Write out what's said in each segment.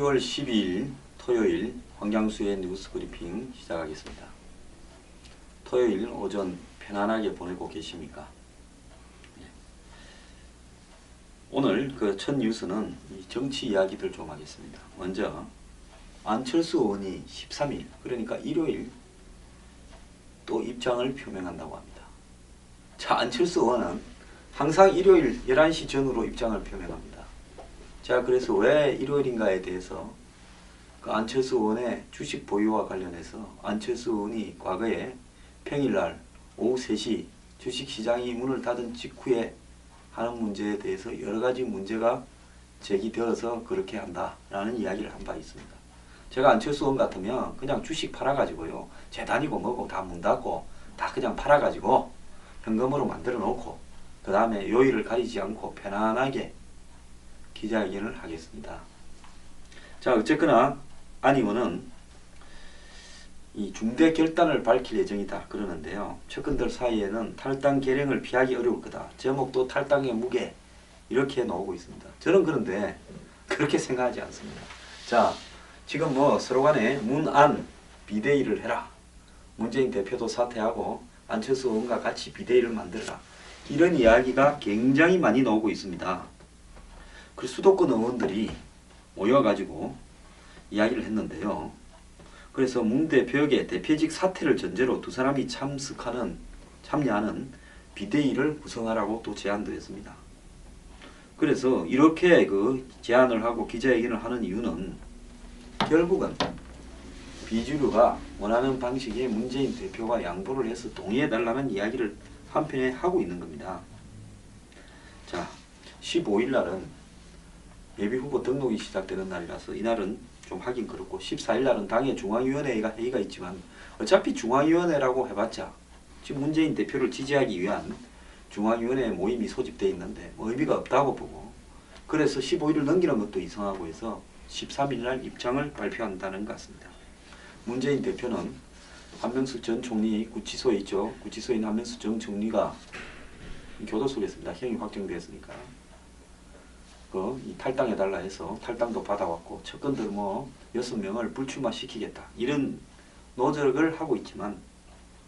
10월 12일 토요일 황장수의 뉴스 브리핑 시작하겠습니다. 토요일 오전 편안하게 보내고 계십니까? 오늘 첫 뉴스는 정치 이야기들 좀 하겠습니다. 먼저 안철수 의원이 13일 그러니까 일요일 또 입장을 표명한다고 합니다. 자, 안철수 의원은 항상 일요일 11시 전후로 입장을 표명합니다. 자, 그래서 왜 일요일인가에 대해서 안철수 의원의 주식 보유와 관련해서 안철수 의원이 과거에 평일날 오후 3시 주식시장이 문을 닫은 직후에 하는 문제에 대해서 여러가지 문제가 제기되어서 그렇게 한다라는 이야기를 한 바 있습니다. 제가 안철수 의원 같으면 그냥 주식 팔아가지고요, 재단이고 뭐고 다 문 닫고 다 그냥 팔아가지고 현금으로 만들어 놓고 그 다음에 요일을 가리지 않고 편안하게 기자회견을 하겠습니다. 자, 어쨌거나 안 의원은 이 중대 결단을 밝힐 예정이다 그러는데요. 측근들 사이에는 탈당 결행을 피하기 어려울 거다. 제목도 탈당의 무게 이렇게 나오고 있습니다. 저는 그런데 그렇게 생각하지 않습니다. 자, 지금 서로 간에 문안 비대위를 해라. 문재인 대표도 사퇴하고 안철수 의원과 같이 비대위를 만들어라. 이런 이야기가 굉장히 많이 나오고 있습니다. 그 수도권 의원들이 모여가지고 이야기를 했는데요. 그래서 문 대표에게 대표직 사퇴를 전제로 두 사람이 참여하는 비대위를 구성하라고 또 제안도 했습니다. 그래서 이렇게 제안을 하고 기자회견을 하는 이유는 결국은 비주류가 원하는 방식의 문재인 대표가 양보를 해서 동의해달라는 이야기를 한편에 하고 있는 겁니다. 자, 15일 날은 예비후보 등록이 시작되는 날이라서 이날은 좀 하긴 그렇고 14일 날은 당의 중앙위원회가 회의가 있지만 어차피 중앙위원회라고 해봤자 지금 문재인 대표를 지지하기 위한 중앙위원회 모임이 소집되어 있는데 의미가 없다고 보고, 그래서 15일을 넘기는 것도 이상하고 해서 13일 날 입장을 발표한다는 것 같습니다. 문재인 대표는 한명숙 전 총리 구치소에 있죠. 구치소에 있는 한명숙 전 총리가 교도소겠습니다. 형이 확정되었으니까 이 탈당해달라 해서 탈당도 받아왔고 측근들 6명을 불출마시키겠다 이런 노력을 하고 있지만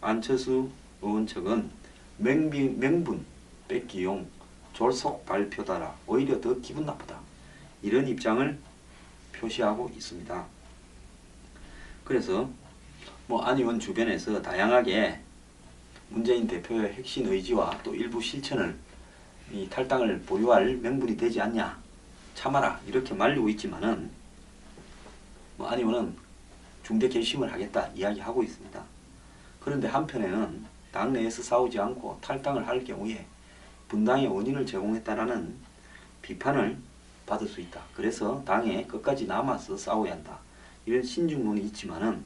안철수 의원 측은 명분 뺏기용 졸속 발표다라 오히려 더 기분 나쁘다 이런 입장을 표시하고 있습니다. 그래서 안 의원 주변에서 다양하게 문재인 대표의 핵심 의지와 또 일부 실천을 이 탈당을 보유할 명분이 되지 않냐, 참아라 이렇게 말리고 있지만은 안 의원은 중대 결심을 하겠다 이야기하고 있습니다. 그런데 한편에는 당내에서 싸우지 않고 탈당을 할 경우에 분당의 원인을 제공했다라는 비판을 받을 수 있다. 그래서 당에 끝까지 남아서 싸워야 한다. 이런 신중론이 있지만은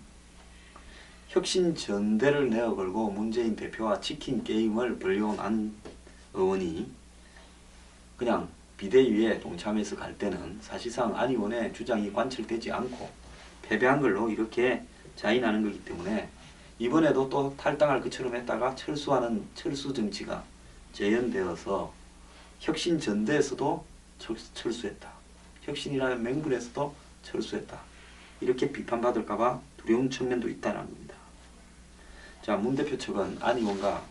혁신 전대를 내어걸고 문재인 대표와 치킨 게임을 벌려온 안 의원이 그냥 비대위에 동참해서 갈 때는 사실상 안 의원의 주장이 관철되지 않고 패배한 걸로 이렇게 자인하는 거기 때문에 이번에도 또 탈당할 것처럼 했다가 철수하는 철수 정치가 재현되어서 혁신 전대에서도 철수했다. 혁신이라는 명분에서도 철수했다. 이렇게 비판받을까봐 두려운 측면도 있다는 겁니다. 자, 문 대표 측은 안 의원과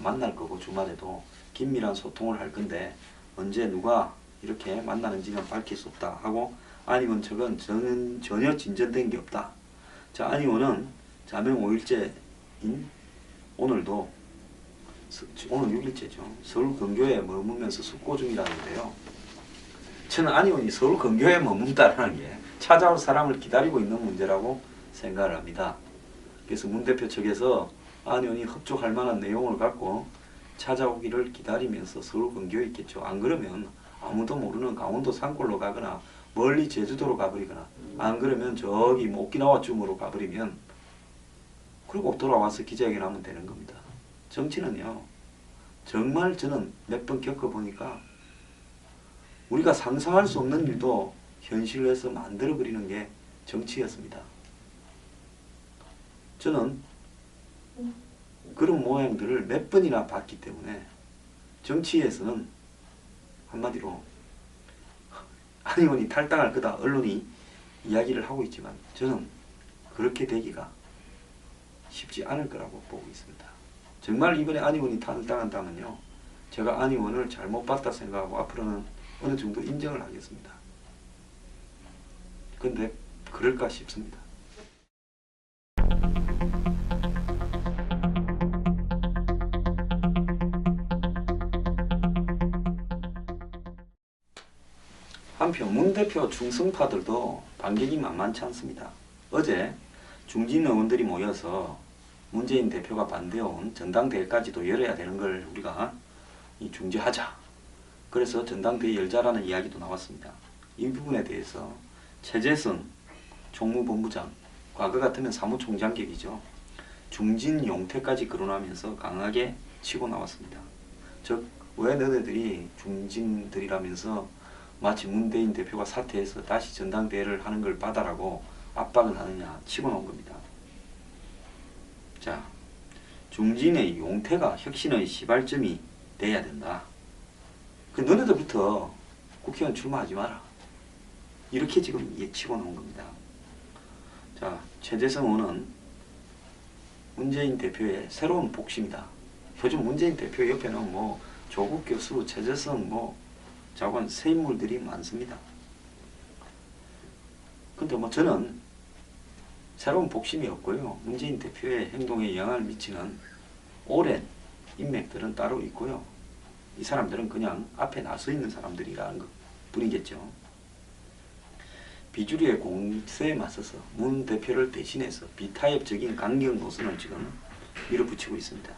만날 거고 주말에도 긴밀한 소통을 할 건데 언제 누가 이렇게 만나는지는 밝힐 수 없다 하고 안 의원 측은 전혀 진전된 게 없다. 자, 안 의원은 자명 5일째인 오늘도 오늘 6일째죠. 서울 근교에 머무면서 숙고 중이라는데요. 저는 안 의원이 서울 근교에 머문다라는 게 찾아올 사람을 기다리고 있는 문제라고 생각을 합니다. 그래서 문 대표 측에서 안 의원이 흡족할 만한 내용을 갖고 찾아오기를 기다리면서 서울 근교에 있겠죠. 안 그러면 아무도 모르는 강원도 산골로 가거나 멀리 제주도로 가버리거나 안 그러면 저기 오키나와쯤으로 가버리면 그리고 돌아와서 기자회견 하면 되는 겁니다. 정치는요, 정말 저는 몇 번 겪어보니까 우리가 상상할 수 없는 일도 현실에서 만들어버리는 게 정치였습니다. 저는 그런 모양들을 몇 번이나 봤기 때문에 정치에서는 한마디로 안 의원이 탈당할 거다 언론이 이야기를 하고 있지만 저는 그렇게 되기가 쉽지 않을 거라고 보고 있습니다. 정말 이번에 안 의원이 탄핵당한다면요, 제가 안 의원을 잘못 봤다 생각하고 앞으로는 어느 정도 인정을 하겠습니다. 근데 그럴까 싶습니다. 한편 문 대표 중성파들도 반격이 만만치 않습니다. 어제 중진 의원들이 모여서 문재인 대표가 반대해온 전당대회까지도 열어야 되는 걸 우리가 중지하자. 그래서 전당대회 열자라는 이야기도 나왔습니다. 이 부분에 대해서 최재성 총무본부장, 과거 같으면 사무총장격이죠, 중진 용태까지 거론하면서 강하게 치고 나왔습니다. 즉, 왜 너네들이 중진들이라면서 마치 문재인 대표가 사퇴해서 다시 전당대회를 하는 걸 받아라고 압박을 하느냐 치고 나온 겁니다. 자, 중진의 용태가 혁신의 시발점이 돼야 된다. 그 너네들부터 국회의원 출마하지 마라. 이렇게 지금 예치고 나온 겁니다. 자, 최재성 의원은 문재인 대표의 새로운 복심이다. 요즘 문재인 대표 옆에는 뭐 조국 교수, 최재성 장관 새 인물들이 많습니다. 근데 저는 새로운 복심이 없고요, 문재인 대표의 행동에 영향을 미치는 오랜 인맥들은 따로 있고요, 이 사람들은 그냥 앞에 나서 있는 사람들이라는 것 뿐이겠죠. 비주류의 공세에 맞서서 문 대표를 대신해서 비타협적인 강경 노선을 지금 밀어붙이고 있습니다.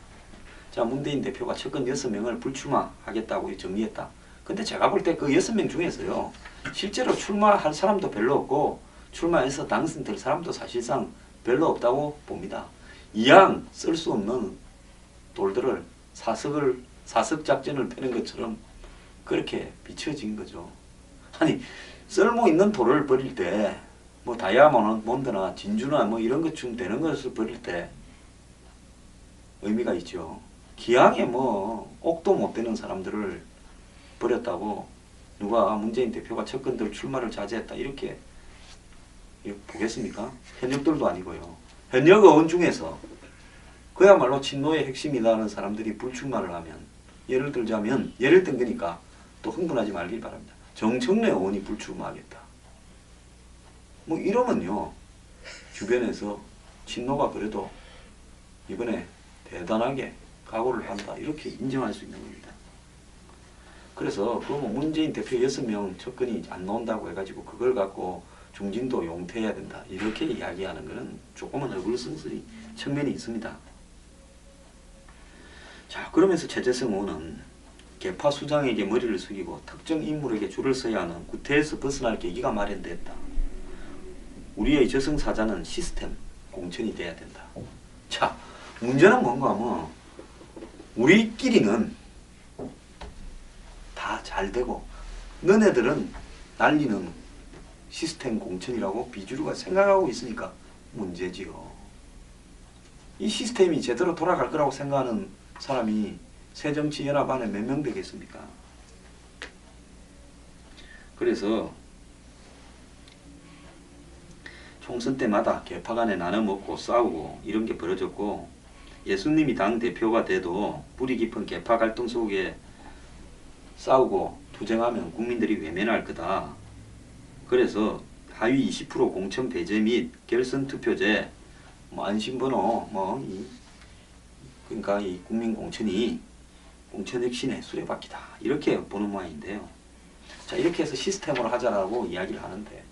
자, 문재인 대표가 측근 6명을 불출마하겠다고 정리했다. 근데 제가 볼 때 그 6명 중에서요, 실제로 출마할 사람도 별로 없고 출마해서 당선될 사람도 사실상 별로 없다고 봅니다. 이왕 쓸 수 없는 돌들을 사석 작전을 펴는 것처럼 그렇게 비춰진 거죠. 아니, 쓸모 있는 돌을 버릴 때 다이아몬드나 진주나 이런 것쯤 되는 것을 버릴 때 의미가 있죠. 기왕에 옥도 못 되는 사람들을 버렸다고 누가 문재인 대표가 측근들 출마를 자제했다 이렇게 보겠습니까? 현역들도 아니고요. 현역 의원 중에서 그야말로 친노의 핵심이라는 사람들이 불출마를 하면, 예를 든 거니까 또 흥분하지 말길 바랍니다. 정청래 의원이 불출마하겠다. 이러면요, 주변에서 친노가 그래도 이번에 대단하게 각오를 한다 이렇게 인정할 수 있는 겁니다. 그래서 문재인 대표 6명 접근이 안 나온다고 해가지고 그걸 갖고 중진도 용퇴해야 된다 이렇게 이야기하는 것은 조금은 어불성설이 측면이 있습니다. 자, 그러면서 최재성 의원은 개파 수장에게 머리를 숙이고 특정 인물에게 줄을 서야 하는 구태에서 벗어날 계기가 마련됐다. 우리의 저승사자는 시스템 공천이 돼야 된다. 자, 문제는 뭔가 하면 우리끼리는 다 잘 되고 너네들은 난리는 시스템 공천이라고 비주류가 생각하고 있으니까 문제지요. 이 시스템이 제대로 돌아갈 거라고 생각하는 사람이 새정치연합 안에 몇 명 되겠습니까? 그래서 총선 때마다 개파 간에 나눠먹고 싸우고 이런 게 벌어졌고, 예수님이 당대표가 돼도 뿌리 깊은 개파 갈등 속에 싸우고 투쟁하면 국민들이 외면할 거다. 그래서 하위 20% 공천 배제 및 결선 투표제, 안심번호, 그러니까 이 국민 공천이 공천 혁신의 수레바퀴다 이렇게 보는 모양인데요. 자, 이렇게 해서 시스템으로 하자라고 이야기를 하는데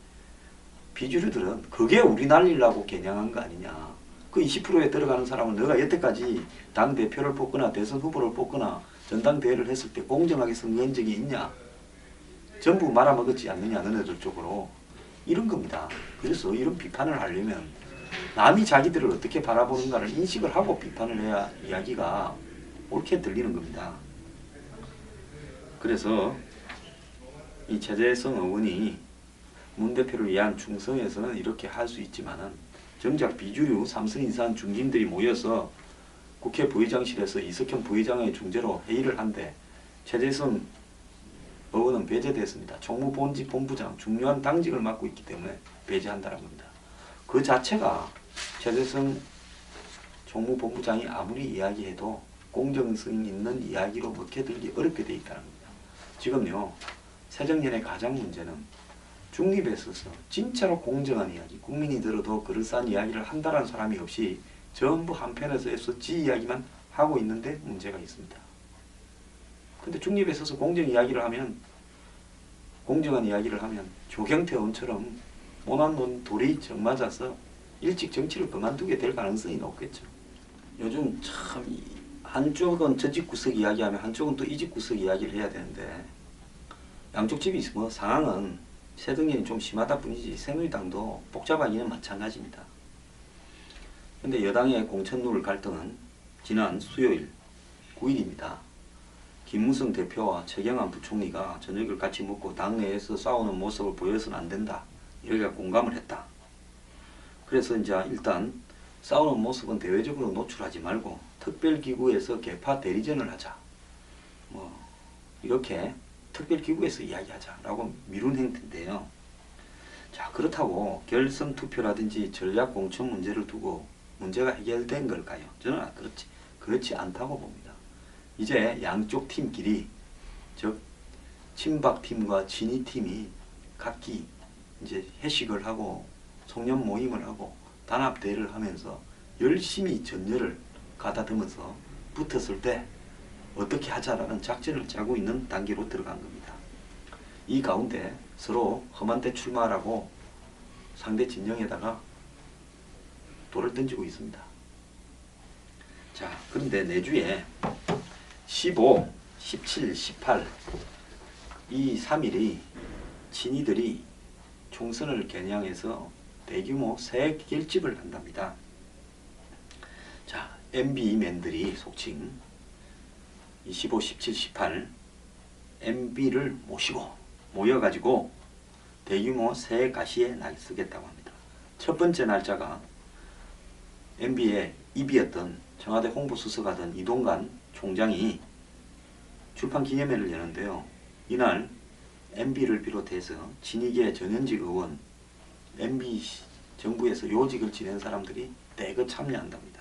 비주류들은 그게 우리 날리려고 겨냥한 거 아니냐. 그 20%에 들어가는 사람은 너가 여태까지 당대표를 뽑거나 대선 후보를 뽑거나 전당대회를 했을 때 공정하게 선거한 적이 있냐. 전부 말아먹었지 않느냐 너네들 쪽으로. 이런 겁니다. 그래서 이런 비판을 하려면 남이 자기들을 어떻게 바라보는가를 인식을 하고 비판을 해야 이야기가 옳게 들리는 겁니다. 그래서 이 최재성 의원이 문 대표를 위한 충성에서는 이렇게 할 수 있지만은 정작 비주류 3선 이상 중진들이 모여서 국회 부의장실에서 이석현 부의장의 중재로 회의를 한데 최재성 의원은 배제됐습니다. 총무본부장 중요한 당직을 맡고 있기 때문에 배제한다는 겁니다. 그 자체가 최재성 총무본부장이 아무리 이야기해도 공정성 있는 이야기로 먹혀들기 어렵게 돼 있다는 겁니다. 지금요, 새정년의 가장 문제는 중립에 있어서 진짜로 공정한 이야기, 국민이 들어도 그럴싸한 이야기를 한다는 사람이 없이 전부 한편에서 해서 지 이야기만 하고 있는데 문제가 있습니다. 근데 중립에 있어서 공정한 이야기를 하면 조경태 의원처럼 모난 놈 둘이 정맞아서 일찍 정치를 그만두게 될 가능성이 높겠죠. 요즘 참 한쪽은 저 집 구석 이야기하면 한쪽은 또 이 집 구석 이야기를 해야 되는데 양쪽 집이 뭐 상황은 새정년이 좀 심하다 뿐이지 새누리당도 복잡하기는 마찬가지입니다. 근데 여당의 공천룰 갈등은 지난 수요일 9일입니다. 김무성 대표와 최경환 부총리가 저녁을 같이 먹고 당내에서 싸우는 모습을 보여서는 안 된다. 이렇게 공감을 했다. 그래서 이제 일단 싸우는 모습은 대외적으로 노출하지 말고 특별기구에서 개파 대리전을 하자. 뭐 이렇게 특별기구에서 이야기하자라고 미룬 행태인데요. 자, 그렇다고 결선 투표라든지 전략 공천 문제를 두고 문제가 해결된 걸까요? 저는 그렇지 않다고 봅니다. 이제 양쪽 팀끼리, 즉 친박팀과 친이팀이 각기 이제 회식을 하고 송년 모임을 하고 단합대회를 하면서 열심히 전열을 가다듬어서 붙었을 때 어떻게 하자라는 작전을 짜고 있는 단계로 들어간 겁니다. 이 가운데 서로 험한데 출마하라고 상대 진영에다가 돌을 던지고 있습니다. 자, 그런데 내주에 15, 17, 18 이 3일이 친이들이 총선을 겨냥해서 대규모 새 결집을 한답니다. 자, MB맨들이 속칭 15, 17, 18 MB를 모여가지고 대규모 새 가시에 나서겠다고 합니다. 첫 번째 날짜가 MB의 입이었던 청와대 홍보수석하던 이동관 총장이 출판 기념회를 여는데요. 이날 MB를 비롯해서 친이계 전현직 의원, MB 정부에서 요직을 지낸 사람들이 대거 참여한답니다.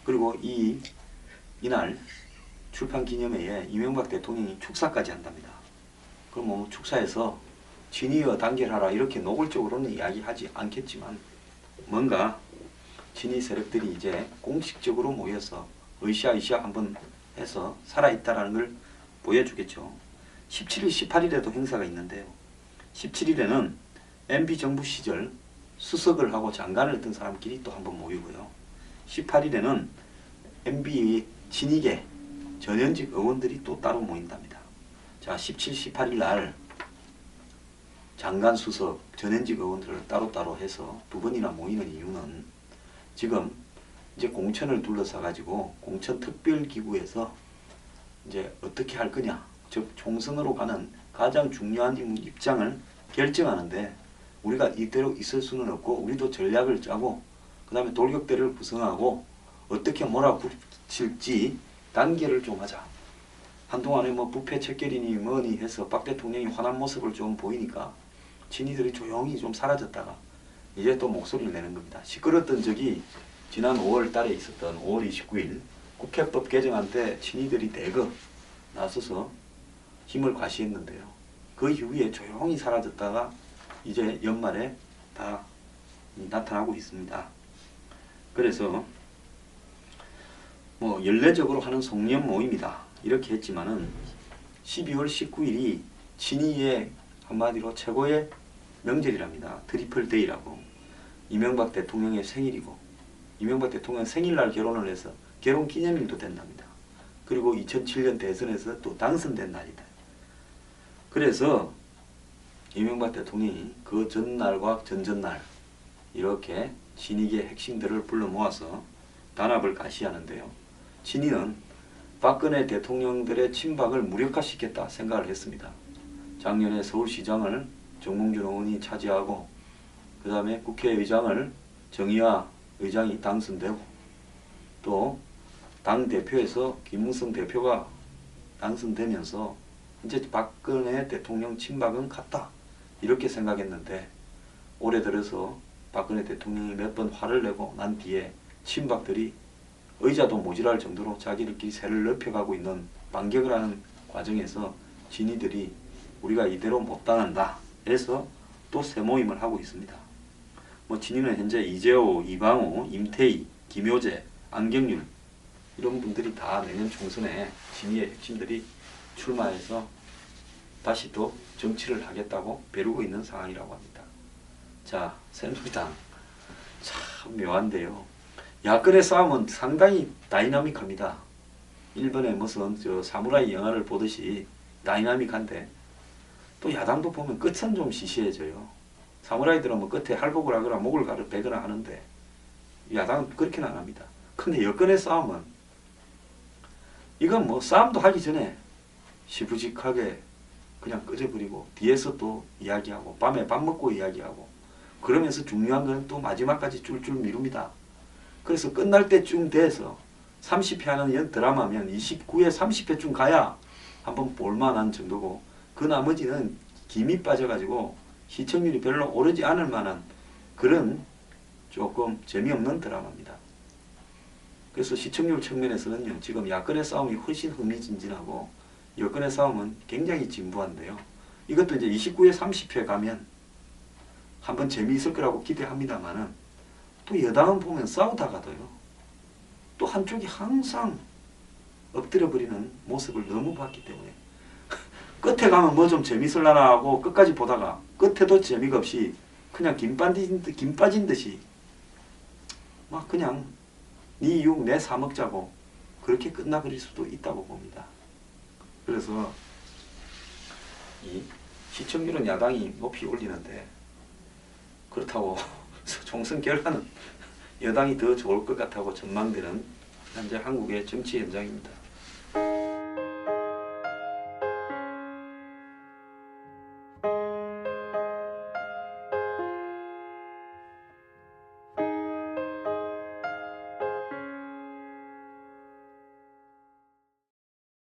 그리고 이날 출판 기념회에 이명박 대통령이 축사까지 한답니다. 그럼 뭐 축사에서 친이와 단결하라 이렇게 노골적으로는 이야기하지 않겠지만 뭔가 친이 세력들이 이제 공식적으로 모여서 으쌰으쌰 한번 해서 살아있다라는 걸 보여주겠죠. 17일, 18일에도 행사가 있는데요. 17일에는 MB 정부 시절 수석을 하고 장관을 했던 사람끼리 또 한번 모이고요. 18일에는 MB 친이계 전현직 의원들이 또 따로 모인답니다. 자, 17, 18일 날 장관, 수석, 전현직 의원들을 따로따로 해서 두 번이나 모이는 이유는 지금 이제 공천을 둘러싸 가지고 공천 특별기구에서 이제 어떻게 할 거냐, 즉 총선으로 가는 가장 중요한 입장을 결정하는데 우리가 이대로 있을 수는 없고 우리도 전략을 짜고 그 다음에 돌격대를 구성하고 어떻게 몰아붙일지 단계를 좀 하자. 한동안에 뭐 부패 척결이니 뭐니 해서 박 대통령이 화난 모습을 좀 보이니까 친이들이 조용히 좀 사라졌다가 이제 또 목소리를 내는 겁니다. 시끄럽던 적이 지난 5월 달에 있었던 5월 29일 국회법 개정안 때 친이들이 대거 나서서 힘을 과시했는데요. 그 이후에 조용히 사라졌다가 이제 연말에 다 나타나고 있습니다. 그래서 뭐 연례적으로 하는 송년 모임이다 이렇게 했지만은 12월 19일이 친이의 한마디로 최고의 명절이랍니다. 트리플 데이라고. 이명박 대통령의 생일이고 이명박 대통령 생일날 결혼을 해서 결혼 기념일도 된답니다. 그리고 2007년 대선에서 또 당선된 날이다. 그래서 이명박 대통령이 그 전날과 전전날 이렇게 친이계 핵심들을 불러 모아서 단합을 가시하는데요. 친이는 박근혜 대통령들의 친박을 무력화시켰다 생각을 했습니다. 작년에 서울시장을 정몽준 의원이 차지하고 그 다음에 국회의장을 정의화 의장이 당선되고 또 당대표에서 김무성 대표가 당선되면서 이제 박근혜 대통령 친박은 갔다 이렇게 생각했는데 올해 들어서 박근혜 대통령이 몇 번 화를 내고 난 뒤에 친박들이 의자도 모자랄 정도로 자기들끼리 세를 넓혀가고 있는 반격을 하는 과정에서 진이들이 우리가 이대로 못 당한다 해서 또 새 모임을 하고 있습니다. 뭐 진이는 현재 이재호, 이방호, 임태희, 김효재, 안경률 이런 분들이 다 내년 총선에 진이의 핵심들이 출마해서 다시 또 정치를 하겠다고 벼르고 있는 상황이라고 합니다. 자, 새누리당 참 묘한데요. 야권의 싸움은 상당히 다이나믹합니다. 일본의 무슨 사무라이 영화를 보듯이 다이나믹한데 또 야당도 보면 끝은 좀 시시해져요. 사무라이들은 뭐 끝에 할복을 하거나 목을 베거나 하는데 야당은 그렇게는 안 합니다. 근데 여권의 싸움은 이건 뭐 싸움도 하기 전에 시부직하게 그냥 끄져버리고 뒤에서 또 이야기하고 밤에 밥 먹고 이야기하고 그러면서 중요한 건 또 마지막까지 쫄쫄 미룹니다. 그래서 끝날 때쯤 돼서 30회 하는 드라마면 29회 30회쯤 가야 한번 볼만한 정도고 그 나머지는 김이 빠져가지고 시청률이 별로 오르지 않을 만한 그런 조금 재미없는 드라마입니다. 그래서 시청률 측면에서는요, 지금 야권의 싸움이 훨씬 흥미진진하고 여권의 싸움은 굉장히 진부한데요. 이것도 이제 29회 30회 가면 한번 재미있을 거라고 기대합니다만은 또 여당은 보면 싸우다가도요, 또 한쪽이 항상 엎드려버리는 모습을 너무 봤기 때문에 끝에 가면 뭐 좀 재밌을라나 하고 끝까지 보다가 끝에도 재미가 없이 그냥 김 빠진 듯이 막 그냥 네 육 내 사 먹자고 그렇게 끝나버릴 수도 있다고 봅니다. 그래서 이 시청률은 야당이 높이 올리는데 그렇다고 총선 결과는 여당이 더 좋을 것 같다고 전망되는 현재 한국의 정치 현장입니다.